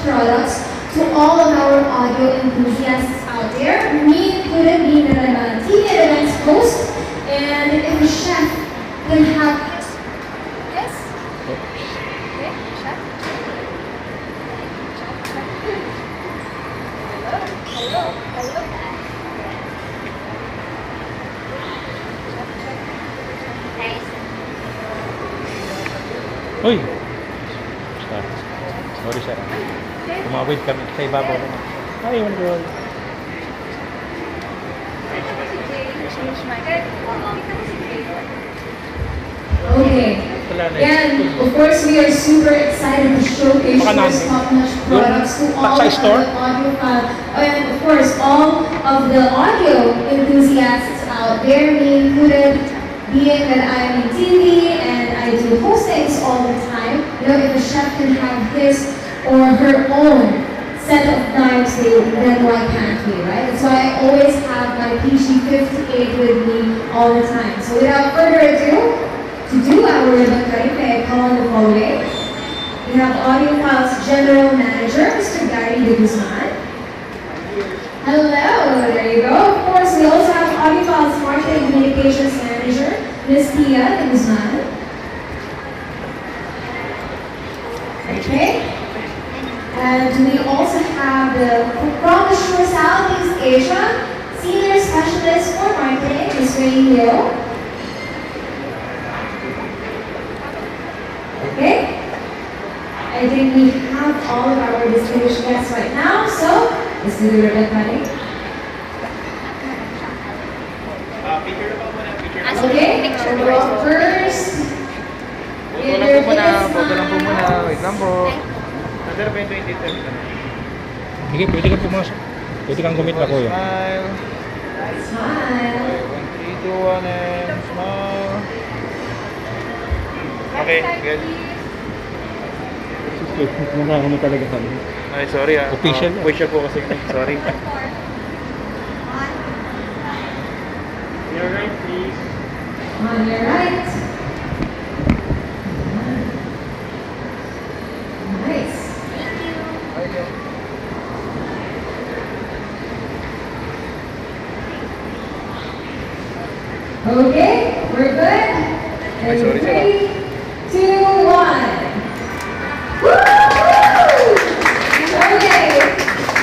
products to all of our audio enthusiasts out there. Me included, being a TV events host, and if a chef can have. Yes? Okay, chef. Hello. Uy! Sorry, sir. Tumawid kami sa ibabaw. Ay, one girl. Okay. And of course, we are super excited to showcase Shure's top-notch products to all of the audiophile, and of course, all of the audio enthusiasts out there, me included, being that I'm in TV and I do hostings all the time. You know, if a chef can have his or her own set of knives, then why can't we, right? That's why I always have my PG58 with me all the time. So without further ado, to do our ribbon cutting, may I call on the following. We have Audiophile's General Manager, Mr. Gary De Guzman. Hello, there you go. Of course, we also have Audiophile's Marketing Communications Manager, Ms. Tia De Guzman. Okay. And we also have from the Shure Southeast Asia, Senior Specialist for Marketing, Ms. Rain Liu. Okay? I think we have all of our distinguished guests right now, so let's do the ribbon cutting. Okay, so we'll go first. Boto lang po muna. Wait lang po. Nandara pa yung 2010. Sige, pwede kang pumasok. Pwede kang gumit na, kuya. Smile. Smile. 1, 3, 2, 1, and smile. Okay, good. Mukha mo talaga kami. Ay, sorry ah. Official. Official po kasi. Sorry. Your right, please. On your right. Nice. Okay, we're good. Ay, sorry, sir. 3, 2, 1. Woo! Okay.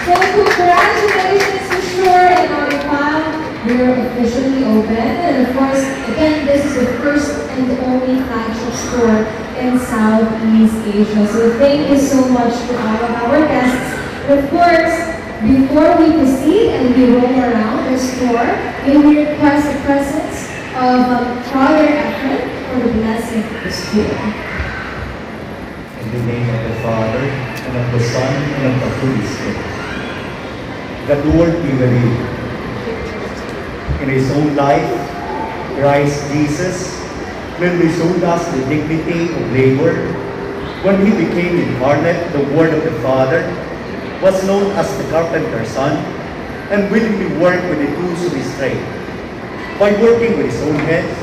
So congratulations to Shure and Audiopile. We're officially open. And of course, again, this is the first and only flagship store in Southeast Asia. So thank you so much to all of our guests. And of course, before we proceed and we roll around the store, we request the presence of Father Ephraim for the blessing of the school. In the name of the Father, and of the Son, and of the Holy Spirit. The Lord be with you. In His own life, Christ Jesus clearly showed us the dignity of labor. When He became incarnate, the Word of the Father was known as the carpenter's son, and willingly worked with the tools of His trade. By working with His own hands,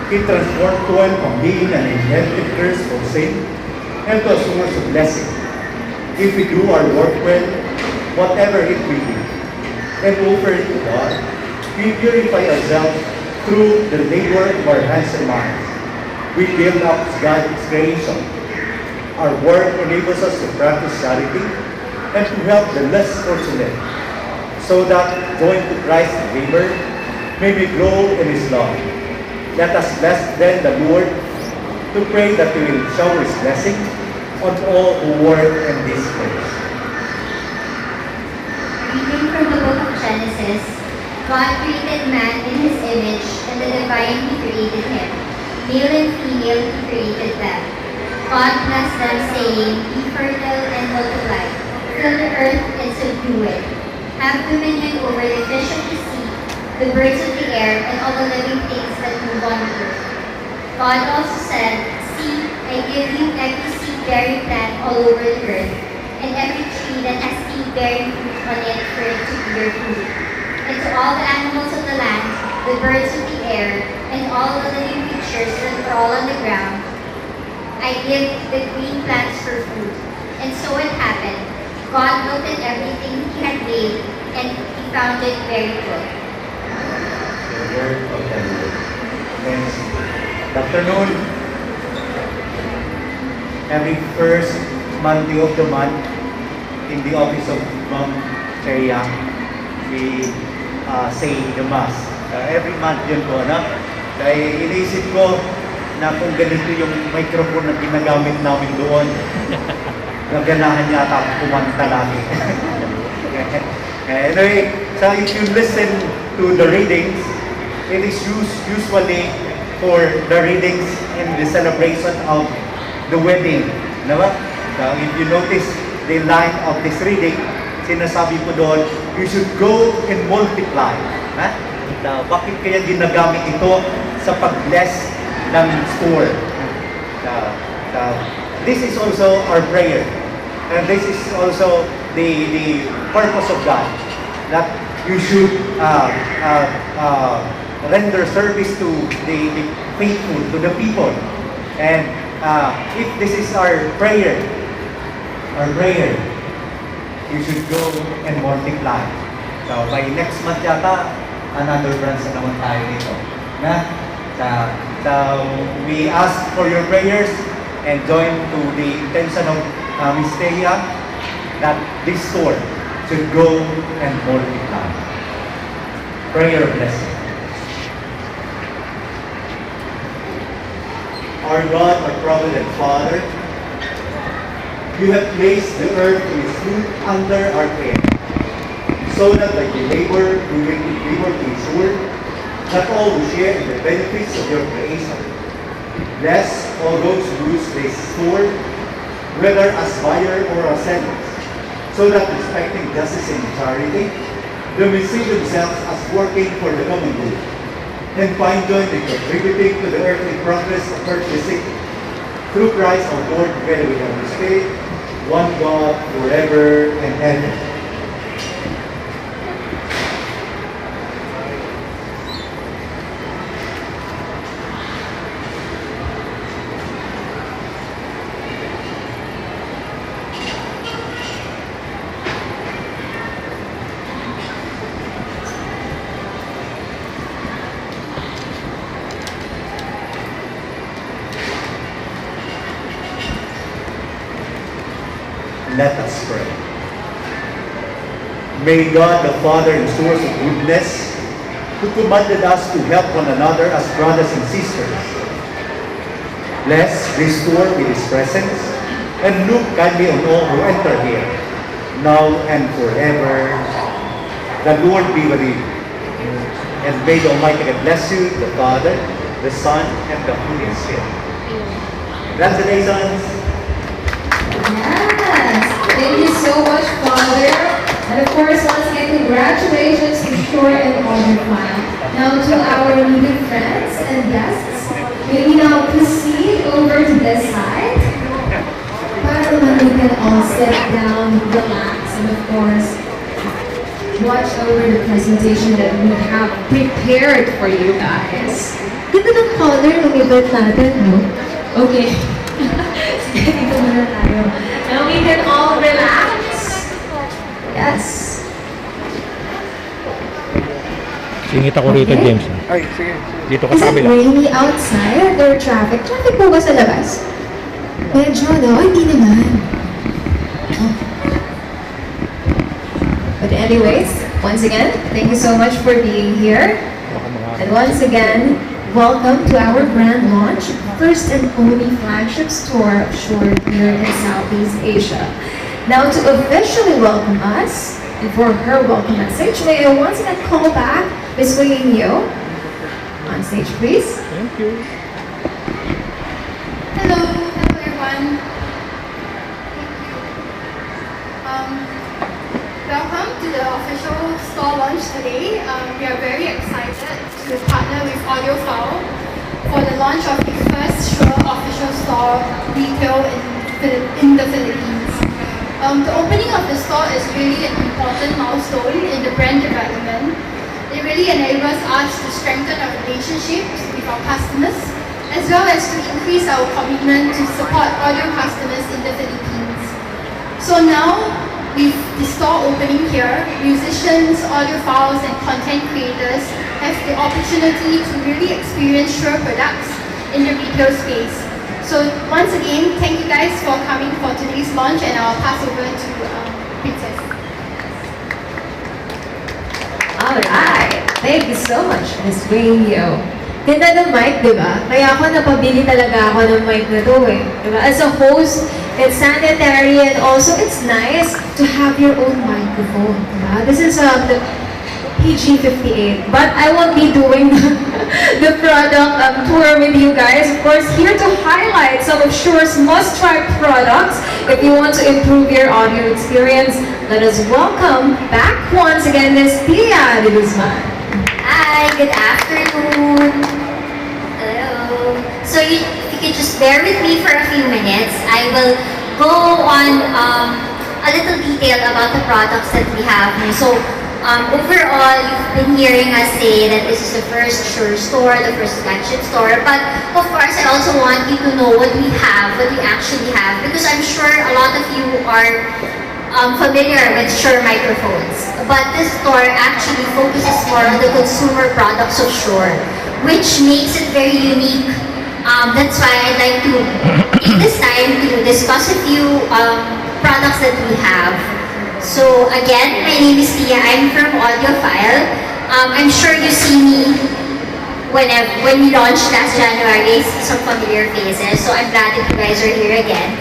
He transformed toil from being an inherited curse of sin and to a source of blessing. If we do our work well, whatever it may be, and offer it to God, we purify ourselves through the labor of our hands and minds. We build up God's creation. Our work enables us to practice charity and to help the less fortunate, so that, joined to Christ's labor, may we grow in His love. Let us bless then the Lord to pray that He will shower His blessing on all who work in this place. Reading from the book of Genesis, God created man in His image, and the divine He created him. Male and female He created them. God blessed them, saying, Be fertile and multiply, fill the earth and subdue it. Have dominion over the fish of the sea, the birds of the air, and all the living things that move on the earth. God also said, See, I give you every seed-bearing plant all over the earth, and every tree that has seed-bearing fruit on it for it to bear fruit. And to all the animals of the land, the birds of the air, and all the living creatures that crawl on the ground, I give the green plants for food. And so it happened, God looked at everything he had made, and he found it very good. The word of the Lord. Thanks. Good afternoon. Every first Monday of the month, in the office of Ma'am Cheria, we say the Mass. Every month yun po, anak. Kaya iniisip ko na kung ganito yung microphone na ginagamit namin doon, naganahan yata ako kumanta lagi. Anyway, so if you listen to the readings, it is usually for the readings in the celebration of the wedding. Diba? So if you notice the line of this reading, sinasabi ko doon, you should go and multiply. Ha? Bakit kaya ginagamit ito sa pag-bless ng store? This is also our prayer. And this is also the purpose of God. That you should render service to the faithful, to the people. And if this is our prayer, you should go and multiply. So by next month yata, another branch na naman tayo nito. So we ask for your prayers and join to the intention of Miss Thea that this store should go and multiply. Prayer blessing. Our God, our provident Father, you have placed the earth and its fruit under our care, so that like the labor, we will ensure that all will share in the benefits of your creation. Bless all those who use this store, whether as buyer or as sellers, so that respecting justice and charity, they may see themselves as working for the common good, and find joy in contributing to the earthly progress of purchasing through Christ our Lord, together with the Holy Spirit, one God, forever and ever. Let us pray. May God, the Father and source of goodness, who commanded us to help one another as brothers and sisters, bless this store with His presence, and look kindly on all who enter here, now and forever. The Lord be with you. And may the Almighty God bless you, the Father, the Son, and the Holy Spirit. Congratulations. Yes! Thank you so much, Father. And of course, once again, congratulations to Shure and Wazzup.PH. Now to our meeting friends and guests, may we now proceed over to this side. Para naman we can all sit down, relax, and of course, watch over the presentation that we have prepared for you guys. Ganda ng color ng event natin, no? Okay. Sige, dito muna tayo. Now we can all relax. Yes. Singit ako rito, Okay. James. Ay, sige. Dito ka Is sa it kabila. rainy outside or traffic? Traffic po ba sa labas? Medyo, no? Hindi naman. Oh. But anyways, once again, thank you so much for being here. And once again, welcome to our grand launch, first and only flagship store of Shure here in Southeast Asia. Now to officially welcome us, and for her welcome message, may I once again call back Ms. Wayne Yo. On stage, please. Thank you. Hello everyone. Welcome to the official store launch today. We are very excited to partner with Audiophile for the launch of the first Shure official store retail in the Philippines. The opening of the store is really an important milestone in the brand development. It really enables us to strengthen our relationships with our customers, as well as to increase our commitment to support audio customers in the Philippines. So now, with the store opening here, musicians, audiophiles, and content creators have the opportunity to really experience Shure products in the retail space. So once again, thank you guys for coming for today's launch, and I'll pass over to Princess. Alright. Thank you so much, Miss Radio. Ganda ng mic, di ba? Kaya ako napabili talaga ako ng mic na to eh. Di ba? As a host, it's sanitary and also it's nice to have your own microphone. Di ba? This is the PG58. But I won't be doing the product tour with you guys. Of course, here to highlight some of Shure's must-try products. If you want to improve your audio experience, let us welcome back once again Miss Tia de Guzman. Hi, good afternoon. Hello. So if you could just bear with me for a few minutes, I will go on a little detail about the products that we have. So overall, you've been hearing us say that this is the first Shure store, the first flagship store. But of course, I also want you to know what we have, what we actually have, because I'm sure a lot of you are familiar with Shure microphones, but this store actually focuses more on the consumer products of Shure, which makes it very unique. That's why I'd like to take this time to discuss a few products that we have. So again, my name is Tia. I'm from Audiophile. I'm sure you see me when we launched last January, some familiar faces. So I'm glad that you guys are here again.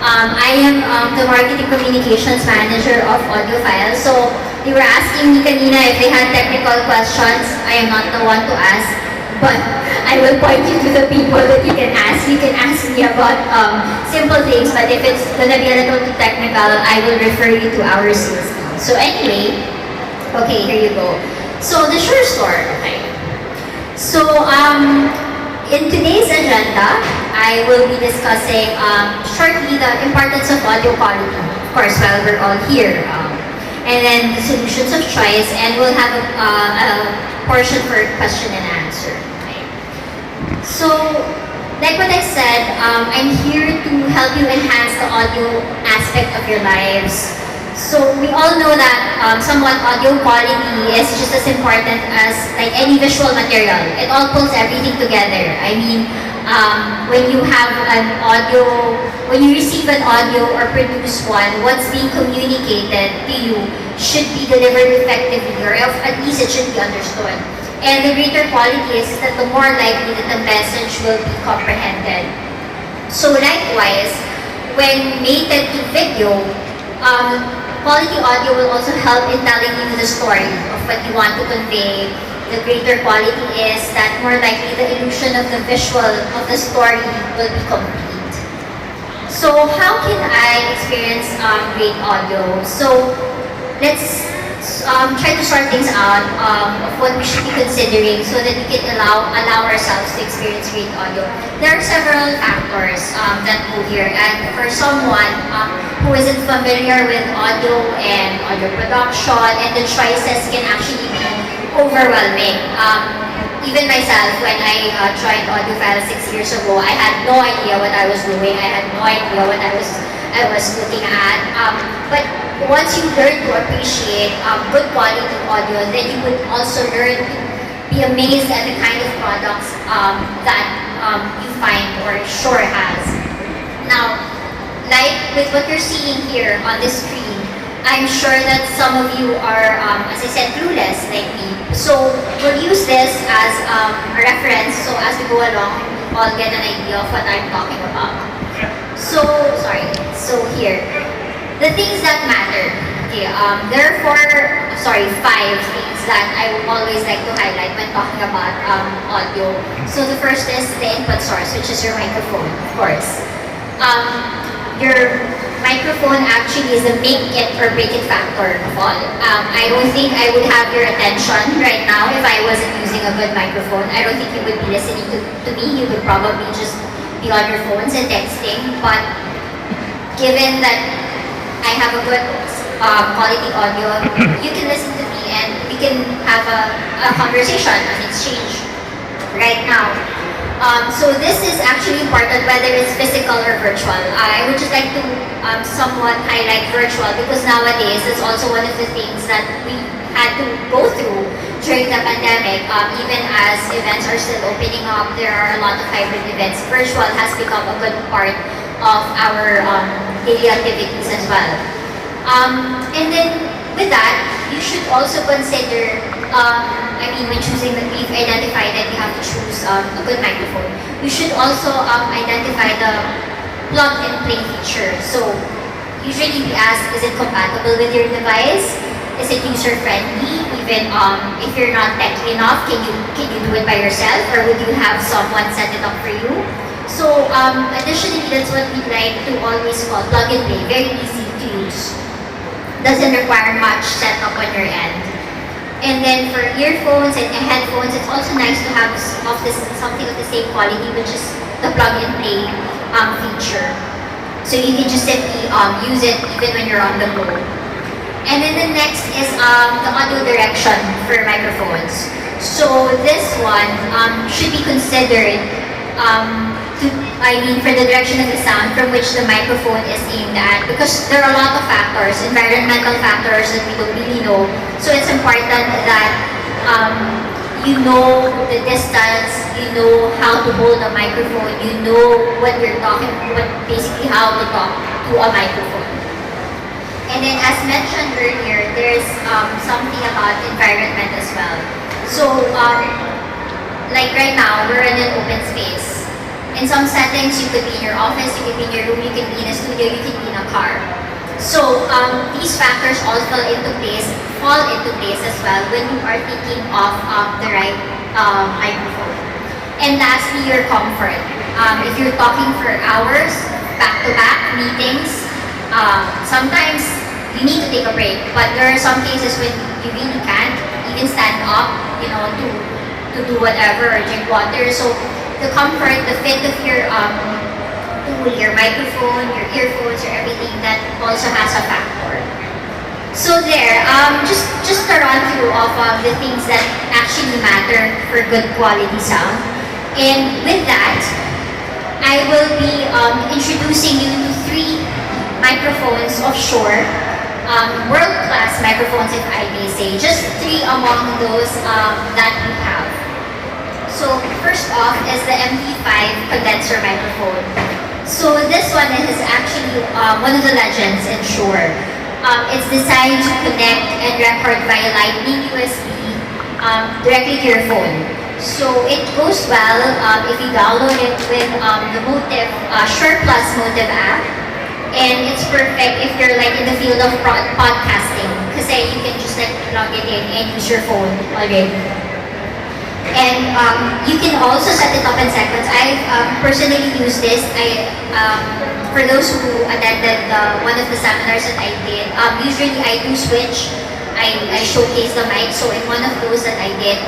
I am the Marketing Communications Manager of Audiophile. So they were asking me kanina if they had technical questions. I am not the one to ask, but I will point you to the people that you can ask. You can ask me about simple things, but if it's gonna be a little too technical, I will refer you to our sales team. So anyway, okay, here you go. So the Shure store, okay. So in today's agenda, I will be discussing shortly the importance of audio quality, of course, while we're all here, and then the solutions of choice, and we'll have a portion for question and answer. Okay. So, like what I said, I'm here to help you enhance the audio aspect of your lives. So we all know that somewhat audio quality is just as important as like any visual material. It all pulls everything together. I mean, when you have an audio, when you receive an audio or produce one, what's being communicated to you should be delivered effectively, or at least it should be understood. And the greater quality is that the more likely that the message will be comprehended. So likewise, when mated to video, quality audio will also help in telling you the story of what you want to convey. The greater quality is that more likely the illusion of the visual of the story will be complete. So how can I experience great audio? So let's try to sort things out of what we should be considering so that we can allow ourselves to experience great audio. There are several factors that go here, and for someone who isn't familiar with audio and audio production, and the choices can actually be overwhelming. Even myself, when I joined Audiophile 6 years ago, I had no idea what I was doing. I had no idea what I was looking at. But once you learn to appreciate good quality audio, then you would also learn to be amazed at the kind of products that you find or Shure has. Now, like with what you're seeing here on the screen, I'm sure that some of you are, as I said, clueless like me. So we'll use this as a reference, so as we go along, I'll get an idea of what I'm talking about. So here, the things that matter. Okay, there are five things that I would always like to highlight when talking about audio. So the first is the input source, which is your microphone, of course. Your microphone actually is the make it or break it factor of all. I don't think I would have your attention right now if I wasn't using a good microphone. I don't think you would be listening to me. You would probably just be on your phones and texting. But given that I have a good quality audio, you can listen to me and we can have a conversation, an exchange right now. So this is actually important whether it's physical or virtual. I would just like to somewhat highlight virtual because nowadays it's also one of the things that we had to go through during the pandemic. Even as events are still opening up, there are a lot of hybrid events. Virtual has become a good part of our daily activities as well. And then with that, you should also consider, when choosing, we've identified that you have to choose a good microphone. You should also identify the plug and play feature. So usually we ask, is it compatible with your device? Is it user friendly? Even if you're not techy enough, can you do it by yourself, or would you have someone set it up for you? So additionally, that's what we like to always call plug and play. Very easy to use. Doesn't require much setup on your end. And then for earphones and headphones, it's also nice to have something of the same quality, which is the plug and play feature. So you can just simply use it even when you're on the go. And then the next is the audio direction for microphones. So this one should be considered for the direction of the sound from which the microphone is aimed at, because there are a lot of factors, environmental factors that we don't really know. So it's important that you know the distance, you know how to hold a microphone, you know what you're talking, basically how to talk to a microphone. And then as mentioned earlier, there's something about environment as well. So like right now, we're in an open space. In some settings, you could be in your office, you could be in your room, you could be in a studio, you could be in a car. So these factors all fall into place as well when you are thinking of the right microphone. And lastly, your comfort. If you're talking for hours, back-to-back meetings, sometimes you need to take a break. But there are some cases when you really can't even stand up, to do whatever or drink water. So the comfort, the fit of your tool, your microphone, your earphones, or everything, that also has a factor. So there, just a run through of the things that actually matter for good quality sound. And with that, I will be introducing you to 3 microphones of Shure, world-class microphones, if I may say. Just 3 among those that we have. So first off is the MV5 condenser microphone. So this one is actually one of the legends in Shure. It's designed to connect and record via Lightning USB directly to your phone. So it goes well if you download it with the Motive, Shure Plus Motive app. And it's perfect if you're like in the field of podcasting, because you can just like plug it in and use your phone already. And you can also set it up in seconds. I personally use this. For those who attended one of the seminars that I did, usually I do switch. I showcase the mic. So in one of those that I did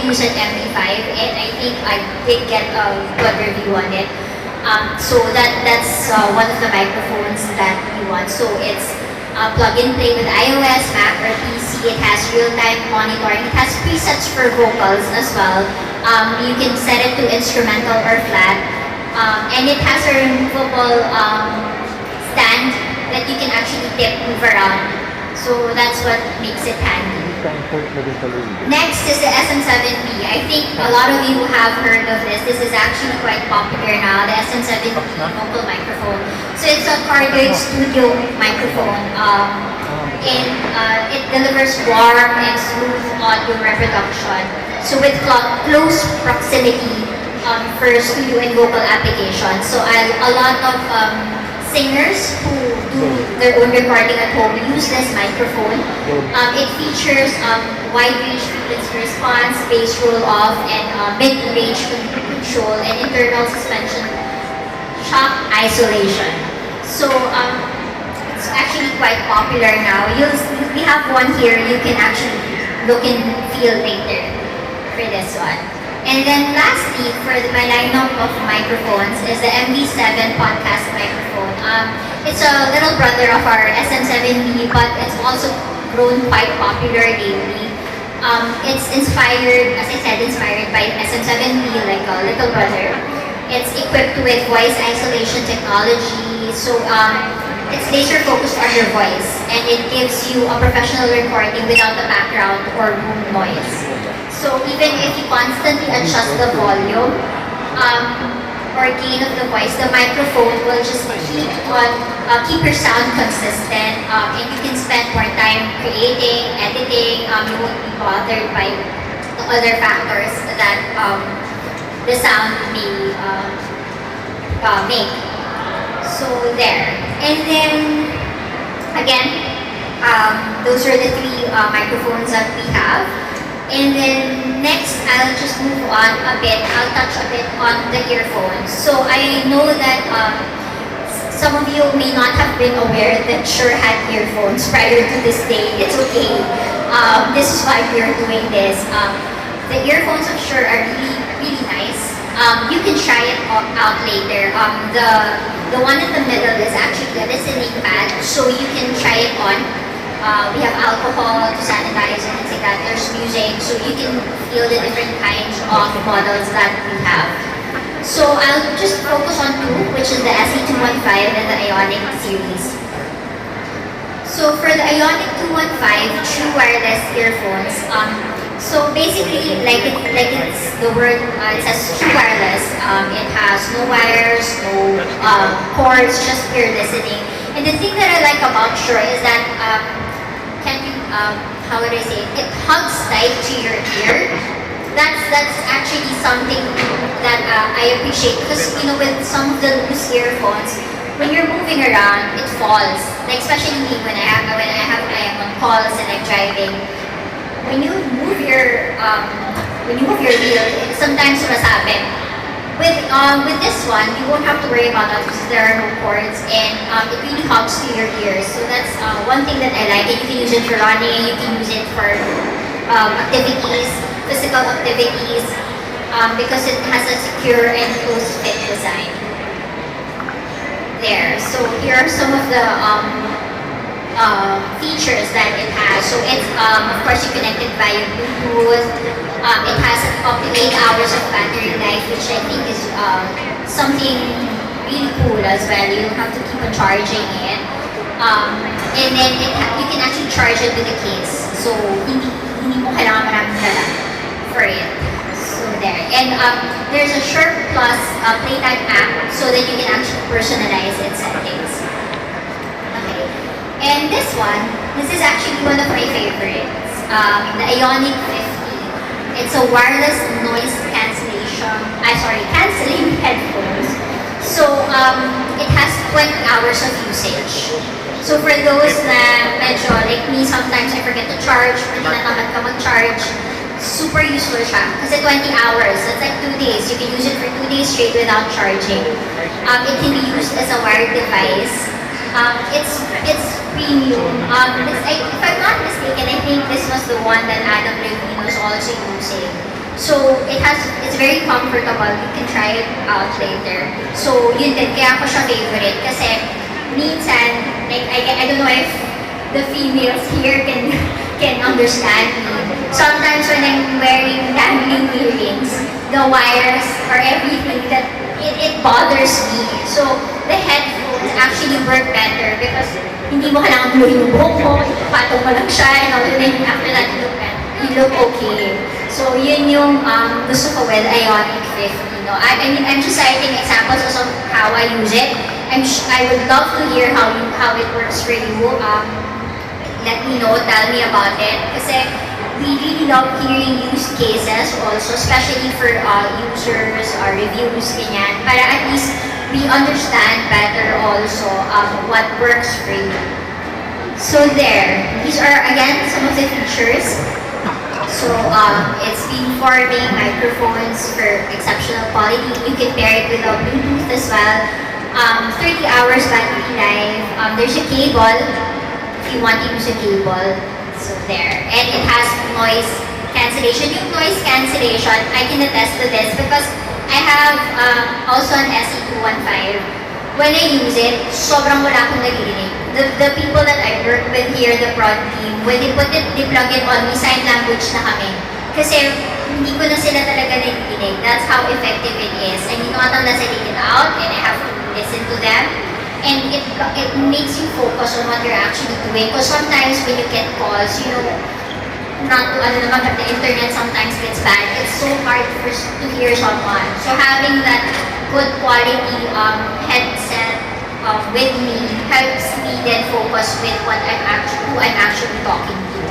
use an MV5, and I think I did get a good review on it. So that's one of the microphones that we want. So it's plug and play with iOS, Mac, or PC. It has real-time monitoring. It has presets for vocals as well. You can set it to instrumental or flat. And it has a removable stand that you can actually move around. So that's what makes it handy. Next is the SM7B. I think a lot of you have heard of this. This is actually quite popular now, the SM7B vocal microphone. So it's a cardioid studio microphone. And it delivers warm and smooth audio reproduction. So with close proximity for studio and vocal applications. So a lot of singers who do their own recording at home use this microphone. It features wide range frequency response, bass roll off, and mid-range control, and internal suspension shock isolation. So it's actually quite popular now. We have one here you can actually look and feel later for this one. And then lastly, for my lineup of microphones is the MV7 podcast microphone. It's a little brother of our SM7B, but it's also grown quite popular lately. It's inspired, as I said, inspired by SM7B, like a little brother. It's equipped with voice isolation technology, so it's laser focused on your voice, and it gives you a professional recording without the background or room noise. So even if you constantly adjust the volume or gain of the voice, the microphone will just keep your sound consistent, and you can spend more time creating, editing. You won't be bothered by the other factors that the sound may make. So there. And then, again, those are the three microphones that we have. And then next, I'll just move on a bit. I'll touch a bit on the earphones. So I know that some of you may not have been aware that Shure had earphones prior to this day. It's okay. This is why we're doing this. The earphones of Shure are really, really nice. You can try it out later. The one in the middle is actually a listening pad, so you can try it on. We have alcohol to sanitize and things like that. There's music, so you can feel the different kinds of models that we have. So I'll just focus on two, which is the SE215 and the Ionic series. So for the Ionic 215 true wireless earphones, so basically, like it's the word, it says true wireless. It has no wires, no cords, just pure listening. And the thing that I like about Shure is that how would I say it? It hugs tight to your ear. That's actually something that I appreciate, because with some of the loose earphones, when you're moving around, it falls. Like especially me when I am on calls and I'm driving. When you move your wheel, it sometimes sumasabit. With this one, you won't have to worry about that because there are no cords, and it really hugs to your ears. So that's one thing that I like. And you can use it for running, you can use it for activities, physical activities, because it has a secure and close fit design. There. So here are some of the features that it has. So it's, of course, you connect it via Bluetooth. It has up to 8 hours of battery life, which I think is something really cool as well. You don't have to keep on charging it. And then you can actually charge it with a case. So hindi mo kailangan maraming dala for it. So there. And there's a Shure Plus Playtime app so that you can actually personalize its settings. Okay. And this is actually one of my favorites. The Ionic 50. It's a wireless noise cancelling headphones. So it has 20 hours of usage. So for those na medyo like me, sometimes I forget to charge or tinatamad ka mag-charge, super useful siya. Kasi 20 hours, that's like 2 days. You can use it for 2 days straight without charging. It can be used as a wired device. It's premium. If I'm not mistaken, I think this was the one that Adam Levine was also using. So it's very comfortable. You can try it out later. So yun din, kaya ko siya favorite. Kasi minsan, like I don't know if the females here can understand me. Sometimes when I'm wearing dangling earrings, the wires or everything, that it bothers me. So the headphones actually work better because hindi mo kailangan gluhin yung buhok mo, ipapatong mo lang siya, and then after that you look okay. So yun yung gusto ko with Ionic 50. I mean, I'm just citing examples of how I use it. I would love to hear how it works for you. Let me know, tell me about it. Kasi we really love hearing use cases also, especially for users or reviews, ganyan. Para at least we understand better also what works for you. So there, these are again some of the features. So it's beamforming microphones for exceptional quality. You can pair it with a Bluetooth as well. 30 hours battery life. There's a cable if you want to use a cable. So there. And it has noise cancellation. Yung noise cancellation, I can attest to this because I have also an SE215. when I use it, sobrang wala akong naririnig. The people that I work with here, the prod team, when they put it, they plug it on, may sign language na kami. Kasi hindi ko na sila talaga naririnig. That's how effective it is. I mean, not unless I take it out and I have to listen to them. And it makes you focus on what you're actually doing. Because sometimes when you get calls, you know, not to ano naman, the internet sometimes gets bad. It's so hard to hear someone. So having that good quality headset with me helps me then focus with who I'm actually talking to.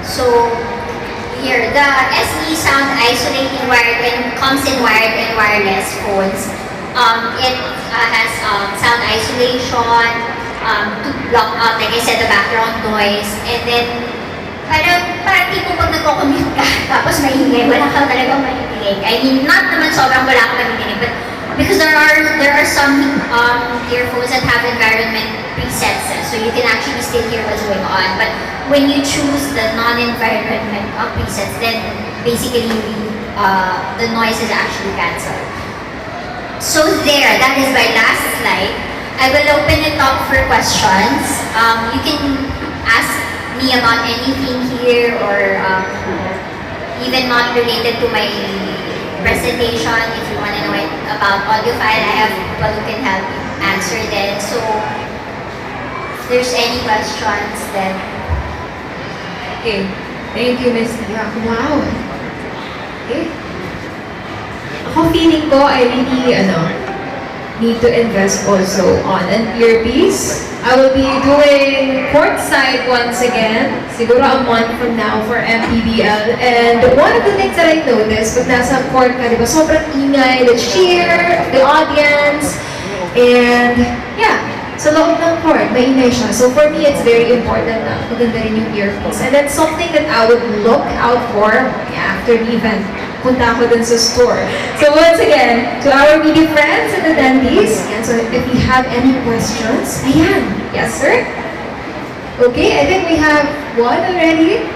So here, the SE sound isolating wired and comes in wired and wireless phones. It has sound isolation to block out, like I said, the background noise. And then, parang tipo pag nagko-commute ka, tapos maingay, wala ka talagang marinig. I mean, not naman sobrang wala ka marinig, but because there are some earphones that have environment presets, so you can actually still hear what's going on. But when you choose the non-environment presets, then basically the noise is actually cancelled. So there, that is my last slide. I will open it up for questions. You can ask me about anything here or even not related to my presentation. If you want to know about audiophile, I have people who can help you answer them. So if there's any questions, then... Okay. Thank you, Ms. Yak. Wow. Okay. Ako feeling ko, I really, need to invest also on an earpiece. I will be doing courtside once again, siguro a month from now for MPBL. And one of the things that I noticed, pag nasa court ka, diba, sobrang ingay, the cheer of the audience. And yeah, sa loob ng court, maingay siya. So for me, it's very important na maganda rin yung earpiece. And that's something that I would look out for after the event. Punta ako dun sa store. So once again, to our media friends and attendees, and so if you have any questions, ayan. Yes, sir? Okay, I think we have one already.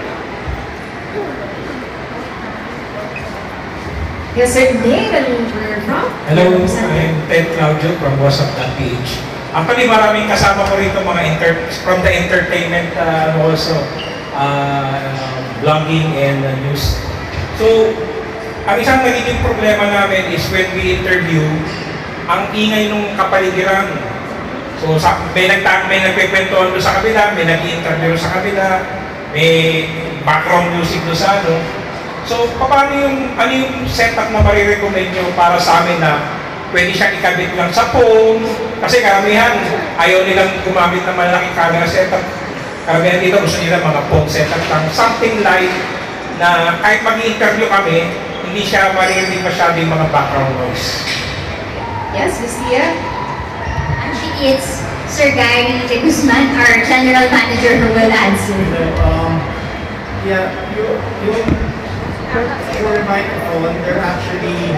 Yes, sir. Name and where you're from? Hello, I'm Ted Claudio from Wazzup.PH. Actually, maraming kasama ko rito mga from the entertainment and also blogging and news. So, ang isang nagiging problema namin is when we interview, ang ingay nung kapaligiran. So, may nagkikwentuhan doon sa kabila, may nag-i-interview sa kabila, may background music doon sa ano. So, ano yung setup na marirecommend nyo para sa amin na pwede siyang ikabit lang sa phone? Kasi karamihan, ayaw nilang gumamit ng malaking camera setup. Karamihan dito gusto nila mga phone setup lang. Something like na kahit mag-i-interview kami, hindi siya marinig masyado yung mga background noise. Yes, Ms. Tia? Actually, it's Sir Gary De Guzman, our General Manager, who will answer. Yeah, your microphone, they're actually...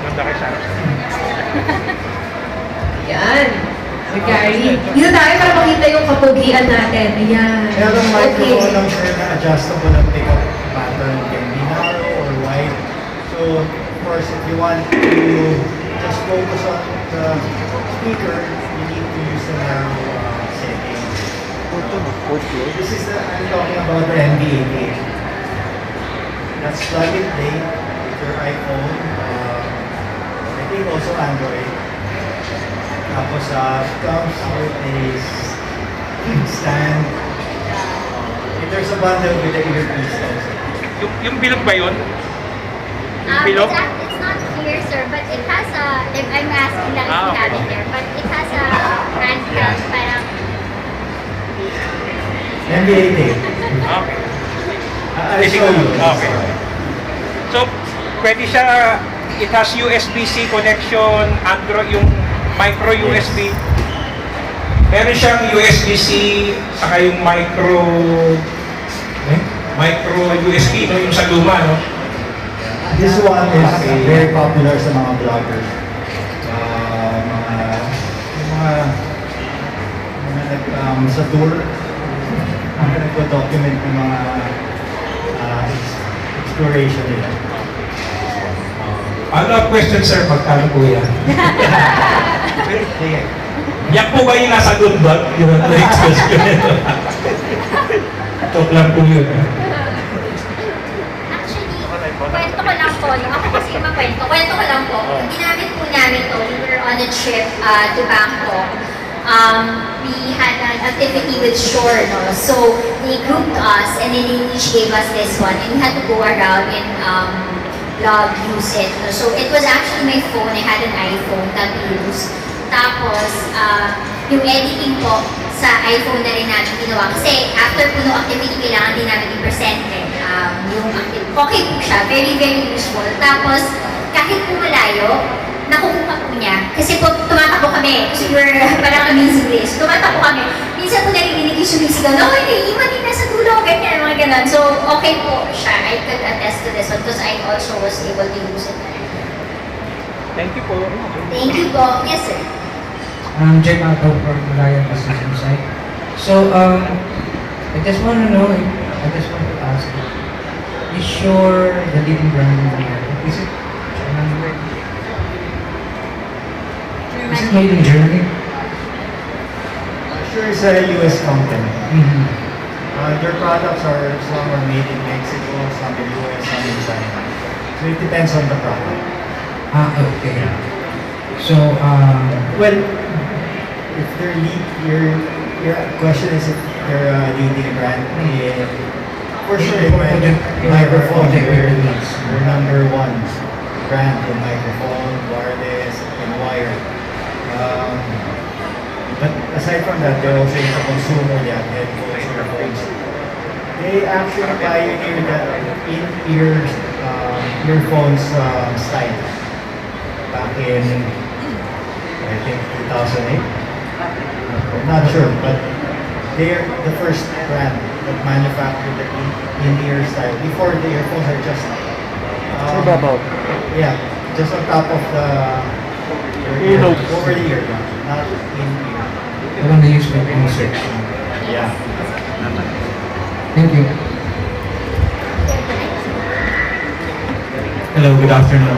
Nanda kay Sarah. Yan. Sir Gary. Dito tayo para makita yung kapugian natin. Ayan. Merong microphone lang sir na adjustable ang pickup pattern. Can be narrow or wide. So, of course, if you want to just focus on the speaker, you need to use the narrow setting. This is I'm talking about the MD88. That's plug and play with your iPhone. I think also Android. Tapos comes with a stand. There's a bundle with the earpiece also. Yung bilog ba yun? Yung bilog? It's not here, sir, but it has a, I'm asking lang if you have it there, but it has a handheld, parang... MD88. Okay. I'll show you. Okay. So, pwede siya, it has USB-C connection, Android, yung micro USB. Meron siyang USB-C, saka yung micro USB, no? Yung sa luma, no? This one is very popular sa mga vloggers. Sa tour, mga nagpo-document ng mga exploration nila. Ano question, sir? Magkano po yan? Yan po ba yung nasa Lundot? Yun ang next question. Joke lang po yun. Actually, kwento ko lang po. Ako kasi kwento ko lang po. Ginamit po namin to. We were on a trip to Bangkok. We had an activity with Shure, no? So they grouped us and then they each gave us this one and we had to go around and use it. No? So it was actually my phone. I had an iPhone that we used. Tapos, yung editing po sa iPhone na rin namin ginawa. Kasi after po no activity, kailangan din namin i-present yung activity. Okay po siya. Very, very useful. Tapos, kahit po malayo, nakukuha po niya. Kasi po, tumatakbo kami. Kasi we're parang amazing race. Tumatakbo kami. Minsan po naririnig yung sumisigaw, no, iwan din nasa dulo, ganyan, mga ganun. So, okay po siya. I could attest to this one because I also was able to use it. Thank you po. Thank you po. Yes, sir. Jack Ato from Malayan Position Site. So, I just want to know, I just want to ask, is Shure the leading brand in the market? Is it China made? Is it made in Germany? Sure is a US company. Mm-hmm. Their products are, some are made in Mexico, some in US, some in China. So it depends on the product. Okay. So, Well, if they're your question is if they're leading brand, for sure in microphone, we're number one brand in microphone, wireless, and wire. But aside from that, they're also into consumer, headphones, earphones. They actually pioneered the in-ear earphones style back in, I think, 2008. I'm not sure, but they're the first brand that manufactured the in-ear style. Before, the earphones are just just on top of the ear, over the ear, not in-ear. I want to use my research. Yeah. Thank you. Hello, good afternoon.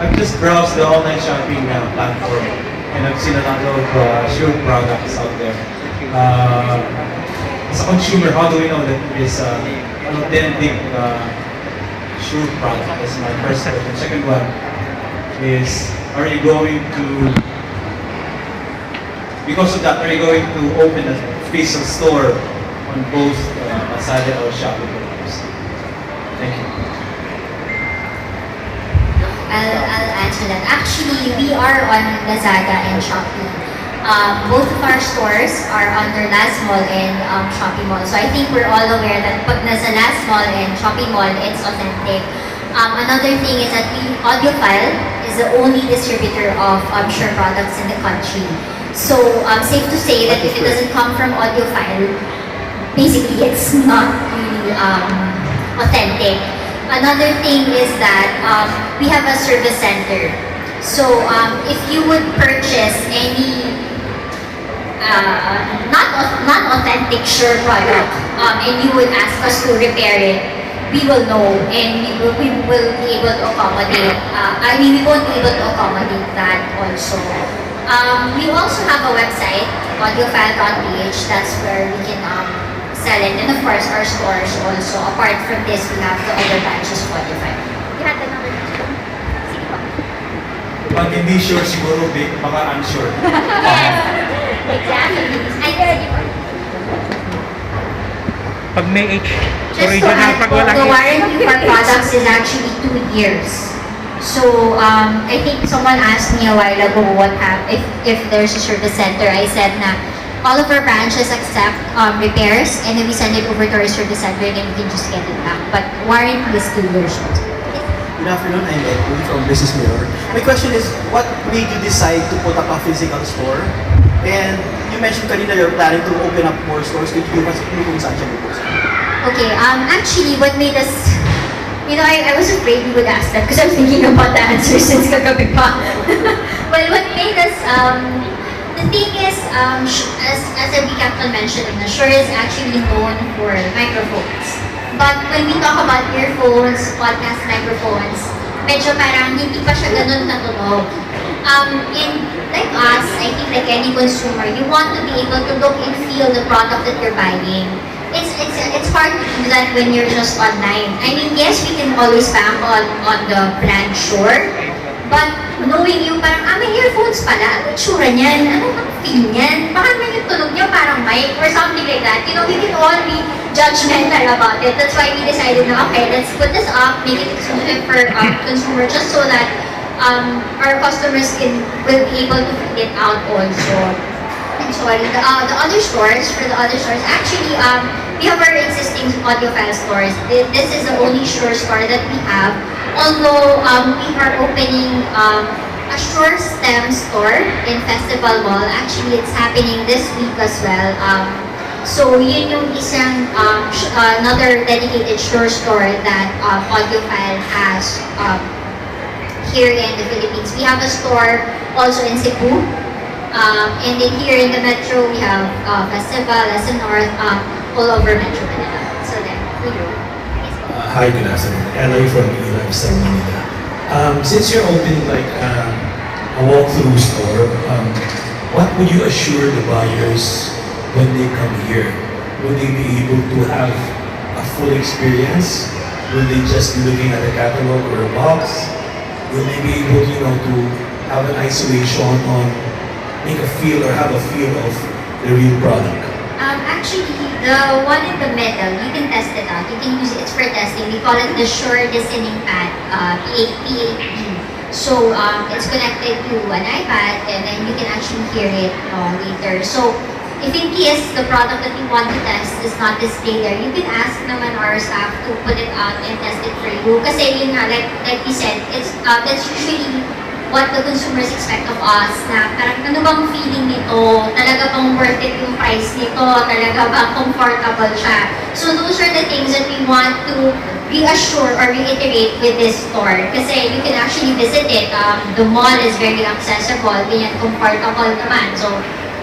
I've just browsed the online shopping platform and I've seen a lot of Shure products out there. As a consumer, how do we know that it is an authentic Shure product? That's my first question. Second one is, are you going to, because of that, are you going to open a physical store on both Lazada or Shopee platforms? Thank you. I'll answer that. Actually, we are on Lazada and Shopee. Both of our stores are under Last Mall and Shopee Mall. So I think we're all aware that pag nasa Last Mall and Shopee Mall, it's authentic. Another thing is that Audiophile is the only distributor of Shure products in the country. So safe to say that if it doesn't come from Audiophile, basically it's not really authentic. Another thing is that we have a service center. So if you would purchase any not authentic Shure product and you would ask us to repair it, we will know and we will be able to accommodate. We won't be able to accommodate that also. We also have a website, Wazzup.PH. That's where we can sell it. And of course, our stores also. Apart from this, we have the other branches of Spotify. You had another question? Sige po. Pag hindi sure, siguro baka unsure. Yes, exactly. I heard you. Pag may H, Just to original add pag po, walang the H. warranty of our products is actually 2 years. So, I think someone asked me a while ago if there's a service center. I said na all of our branches accept repairs and then we send it over to our service center and we can just get it back. But warranty is 2 years. Good afternoon, I'm Edwin from Business Mirror. My question is, what made you decide to put up a physical store? And you mentioned kanina you're planning to open up more stores. Could you give us a clue kung saan siya lubusan? Okay, actually what made us, I was afraid we would ask that because I'm thinking about the answer since kagabi pa. Well, what made us, the thing is, as we kept on mentioning, Shure is actually known for microphones. But when we talk about earphones, podcast microphones, medyo parang hindi pa siya ganun natunog. And like us, I think like any consumer, you want to be able to look and feel the product that you're buying. It's hard to do that when you're just online. I mean, yes, we can always bank on the brand Shure, but knowing yung parang, may earphones pala, ano tsura niyan, ano ang feel niyan, baka may yung tunog niya parang mic or something like that. You know, we can all be judgmental about it. That's why we decided na, okay, let's put this up, make it exclusive for consumer just so that our customers will be able to figure it out also. And sorry, the other stores, actually, we have our existing audiophile stores. This is the only Shure store that we have. Although, we are opening a Shure STEM store in Festival Mall. Actually, it's happening this week as well. So, yun yung isang, another dedicated Shure store that audiophile has here in the Philippines. We have a store also in Cebu. And then here in the metro, we have Festival, Lesson North, all over Metro Manila. So then, we go. Hi, good afternoon. Eloy from Manila. Since you're opening like a walkthrough store, what would you assure the buyers when they come here? Will they be able to have a full experience? Will they just be looking at a catalog or a box? Will they be able, to have an isolation on, make a feel or have a feel of the real product? Actually, the one in the middle, you can test it out. You can use it for testing. We call it the Shure Listening Pad, P8P. So, it's connected to an iPad and then you can actually hear it later. So, if in case the product that you want to test is not displayed there, you can ask naman our staff to put it out and test it for you. Kasi yun nga, like we said, that's usually what the consumers expect of us, na parang ano bang feeling nito, talaga bang worth it yung price nito, talaga bang comfortable siya. So those are the things that we want to reassure or reiterate with this store. Kasi you can actually visit it. The mall is very accessible, ganyan comfortable naman. So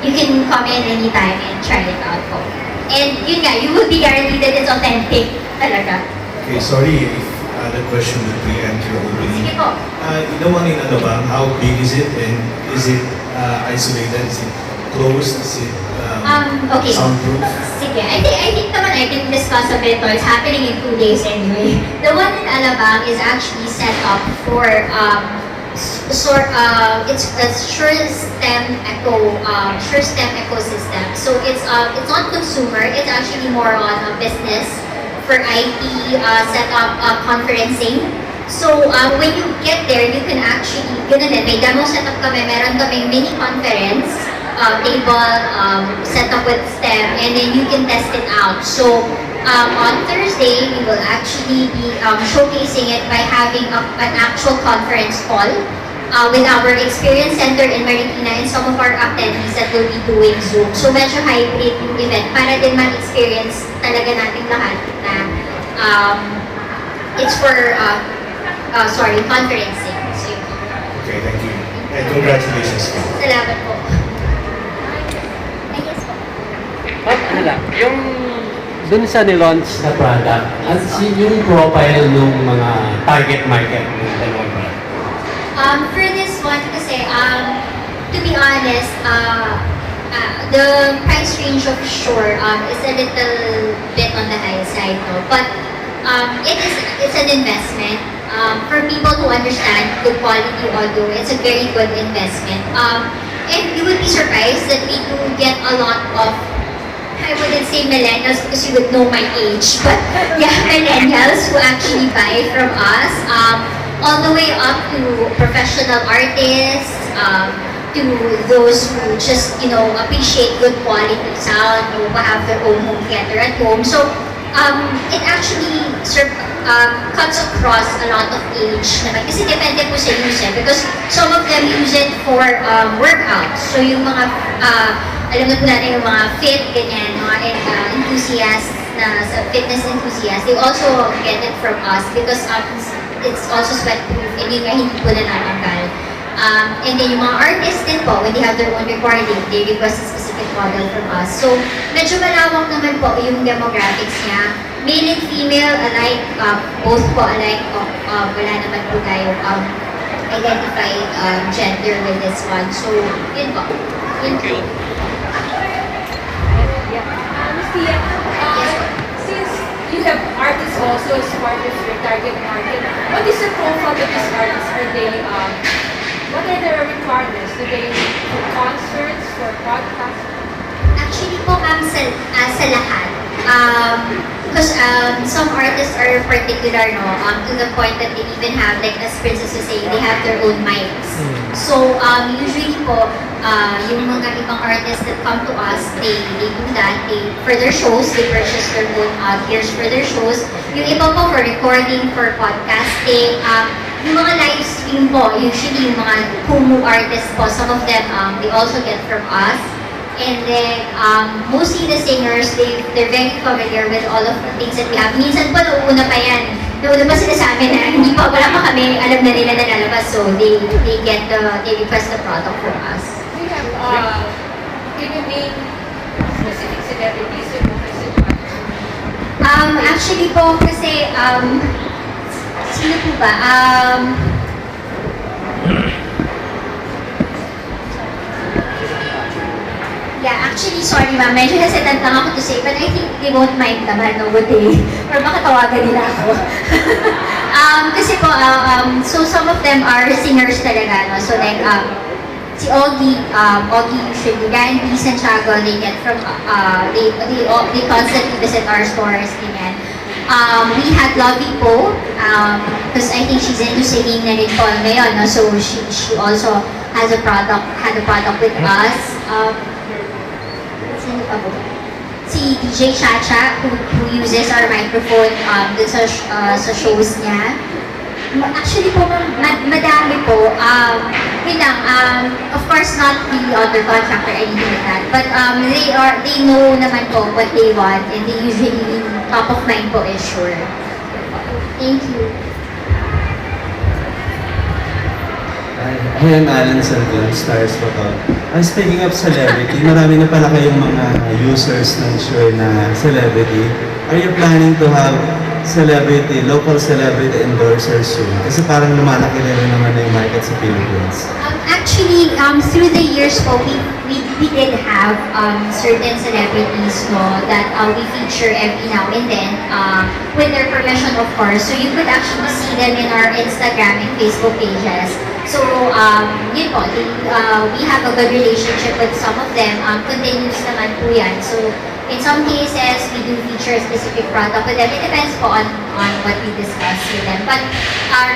you can come in anytime and try it out po. And yun nga, you will be guaranteed that it's authentic talaga. Okay, sorry if the question would preempt your opening. Sige po. Inawanin ba? How big is it and is it isolated? Is it closed? Is it Okay. soundproof? Sige, I think naman I can discuss a bit. It's happening in 2 days anyway. The one in Alabang is actually set up for it's Shure STEM ecosystem. So it's not consumer. It's actually more on a business for IT setup conferencing. So when you get there, you can actually may demo setup kami. Meron kaming mini conference table set up with STEM, and then you can test it out. So on Thursday, we will actually be showcasing it by having an actual conference call with our experience center in Marikina and some of our attendees that will be doing Zoom. So medyo hybrid yung event para din ma-experience talaga natin lahat na it's for conferencing. So, Okay, thank you. And congratulations. salamat po. Yung dun sa nilaunch na product, yung profile ng mga target market ng dalawang product? For this one, kasi, to be honest, the price range of Shure is a little bit on the high side, no? But it's an investment. For people who understand good quality audio, it's a very good investment. And you would be surprised that we do get a lot of, I wouldn't say millennials because you would know my age, but yeah, millennials who actually buy from us. All the way up to professional artists, to those who just, appreciate good quality sound, who have their own home theater at home. So, it actually cuts across a lot of age naman. Kasi depende po sa use because some of them use it for workouts. So, yung mga, alam na po natin yung mga fit, ganyan, mga enthusiasts, fitness enthusiasts, they also get it from us because it's also sweat-proof and yun nga hindi po nanananggal. And then yung mga artists din po, when they have their own recording, they request a specific model from us. So, medyo malawak naman po yung demographics niya. male and female alike, both po alike, wala naman po tayong identified gender with this one. So, yun po. Thank you. Ms. Tia, since you have artists also as part of your target market, what is the profile of these artists? Are they, what are their requirements? Do they for concerts, for podcasts? Actually po, ma'am, sa lahat. Because some artists are particular, no, to the point that they even have, like as Princess was saying, they have their own mics. So, usually po, yung mga ibang artists that come to us, they do that. For their shows, they purchase their own gears for their shows. Yung iba po for recording, for podcasting, yung mga live stream po, usually yung mga Kumu artists po, some of them, they also get from us. And then, mostly the singers, they're very familiar with all of the things that we have. Minsan po, nauuna pa yan. Nauuna pa sila sa amin na hindi pa, wala pa kami, alam na nila na lalabas. So, they request the product from us. Do you have, can you name specific celebrities or message artists? Actually po, kasi, sino po ba? Yeah, actually, sorry ma'am, medyo hesitant lang ako to say, but I think they won't mind naman, no, would they? Or baka tawagan nila ako. Kasi po, so some of them are singers talaga, no? So like, si Ogie usually, Randy, Santiago, they get from, they constantly visit our stores, ganyan. We had Lovey Po, because I think she's into singing na rin po ngayon, no? So she also had a product with us. Sino pa po? Si DJ Chacha, who uses our microphone dun sa shows niya. Actually po, madami po. Yun lang, of course not the other contract or anything like that. But they know naman po what they want, and they usually top of mind po is Shure. Thank you. I am Alan Santon, Stars Photo. Speaking of celebrity, marami na pala kayong mga users ng Shure na celebrity. Are you planning to have local celebrity endorsers soon? Kasi parang lumalaki na rin naman na yung market sa Philippines. Actually, through the years po, we did have certain celebrities, no, that we feature every now and then, with their permission, of course. So you could actually see them in our Instagram and Facebook pages. So, yun po, we have a good relationship with some of them. Continuous naman po yan. So, in some cases, we do feature a specific product with them. It depends po on what we discuss with them. But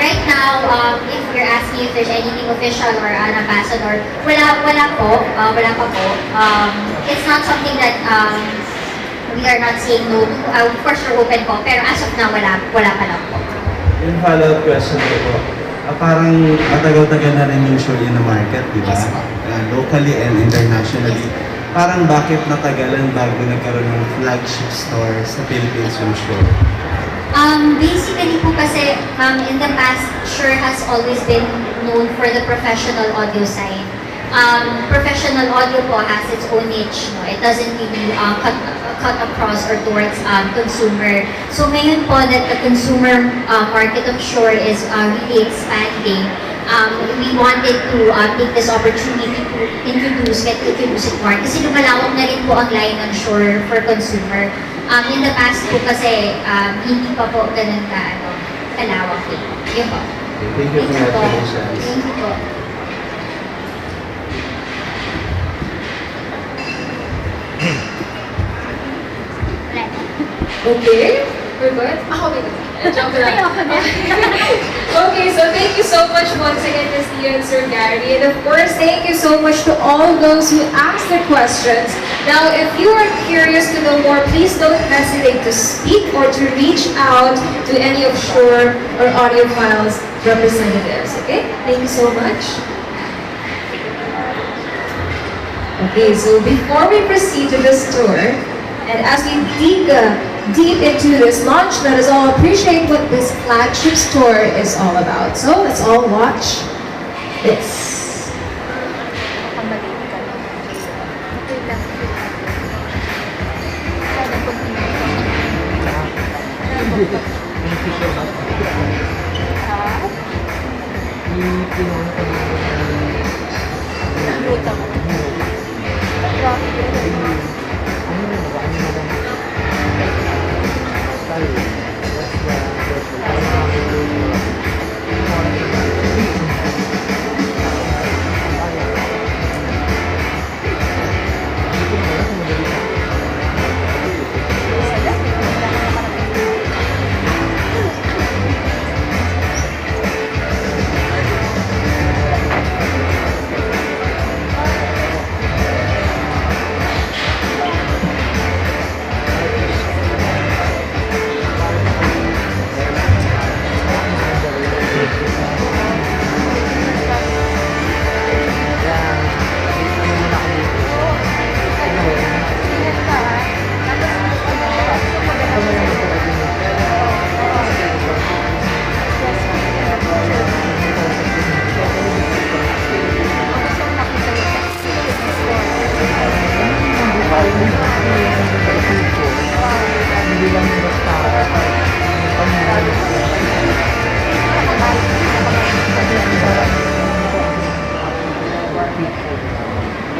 right now, if you're asking if there's anything official or an ambassador, wala po. It's not something that we are not saying no to. Of course, we're open po. Pero as of now, wala pa lang po. Yung follow-up question ko po. Parang matagal-tagal na rin yung Shure in the market, di ba? Yes, po. Locally and internationally. Parang bakit natagalan bago nagkaroon ng flagship store sa Philippines yung Shure? Basically po kasi, in the past, Shure has always been known for the professional audio side. Professional audio po has its own niche, no? It doesn't really cut across or towards consumer. So ngayon po that the consumer market of Shure is really expanding, we wanted to take this opportunity to introduce it more. Kasi lumalawak na rin po ang line ng Shure for consumer. In the past po kasi, hindi pa po ganun kalawak po. Yun po. Thank you, congratulations. Thank you po. Okay, we're good? Okay, so thank you so much once again, Ms. Tia and Sir Gary. And of course, thank you so much to all those who asked their questions. Now, if you are curious to know more, please don't hesitate to speak or to reach out to any of Shure or Audiophile's representatives. Okay, thank you so much. Okay, so before we proceed to this tour, and as we dig deep into this launch, let us all appreciate what this flagship store is all about. So let's all watch this.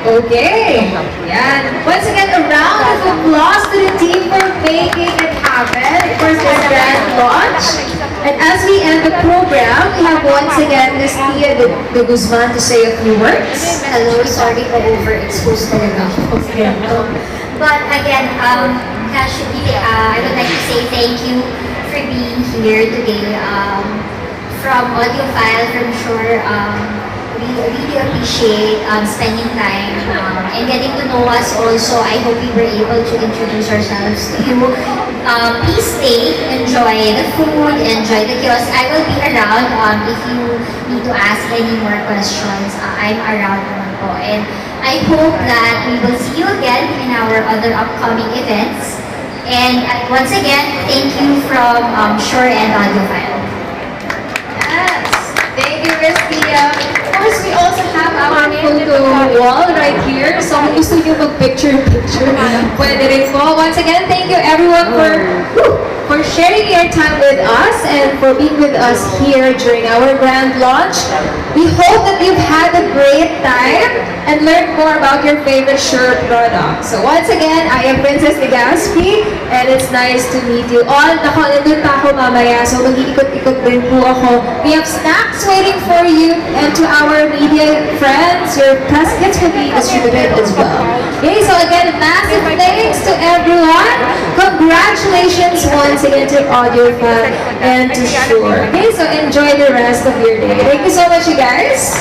Okay. Yan. Once again, a round of applause to the team for making it happen. Of course, this grand launch. And as we end the program, we have once again Ms. Tia de Guzman to say a few words. Hello, sorry ko overexposed talaga ako. Okay. But again, Cassidy, I would like to say thank you for being here today. From Audiophile, from Shure, we really appreciate spending time and getting to know us also. I hope we were able to introduce ourselves to you. Please stay, enjoy the food, enjoy the kiosk. I will be around if you need to ask any more questions. I'm around naman po. And I hope that we will see you again in our other upcoming events. And once again, thank you from Shure and Audiophile. Yes. Thank you, Ms. Tia. Of course, we also have our photo wall right here. So, kung gusto nyo mag-picture-picture, pwede rin po. Once again, thank you everyone for sharing your time with us and for being with us here during our grand launch. We hope that you've had a great time and learned more about your favorite Shure product. So once again, I am Princess Legaspi and it's nice to meet you all. Nako, nandun pa ako mamaya, so mag-iikot-ikot din po ako. We have snacks waiting for you, and to our media friends, your press kits will be distributed as well. Okay, so again, massive thanks to everyone. Congratulations once again to Audiophile and to Shure. Okay, so enjoy the rest of your day. Thank you so much, you guys.